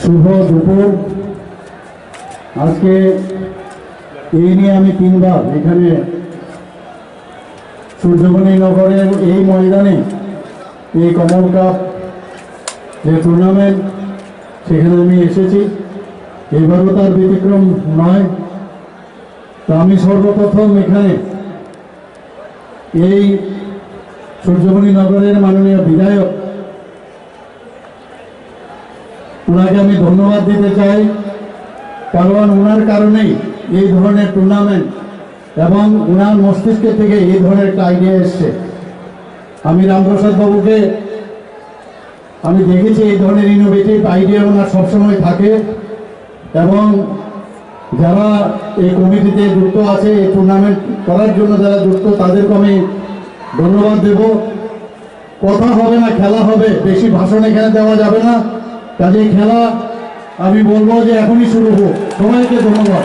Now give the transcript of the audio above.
শুভ দুপুর। আজকে এই নিয়ে আমি তিনবার এখানে সূর্যমণি নগরের এই ময়দানে এই কমল কাপ যে টুর্নামেন্ট সেখানে আমি এসেছি। এবারও তার ব্যতিক্রম নয়। তো আমি সর্বপ্রথম এখানে এই সূর্যমণি নগরের মাননীয় বিধায়ক ওনাকে আমি ধন্যবাদ দিতে চাই, কারণ ওনার কারণেই এই ধরনের টুর্নামেন্ট এবং ওনার মস্তিষ্কের থেকে এই ধরনের একটা আইডিয়া এসছে। আমি রামপ্রসাদ বাবুকে আমি দেখেছি এই ধরনের ইনোভেটিভ আইডিয়া ওনার সবসময় থাকে, এবং যারা এই কমিটিতে যুক্ত আছে এই টুর্নামেন্ট করার জন্য যারা যুক্ত তাদেরকে আমি ধন্যবাদ দেব। কথা হবে না, খেলা হবে, বেশি ভাষণ এখানে দেওয়া যাবে না। কাজে খেলা আমি বলবো যে এখনই শুরু হোক। সবাইকে ধন্যবাদ।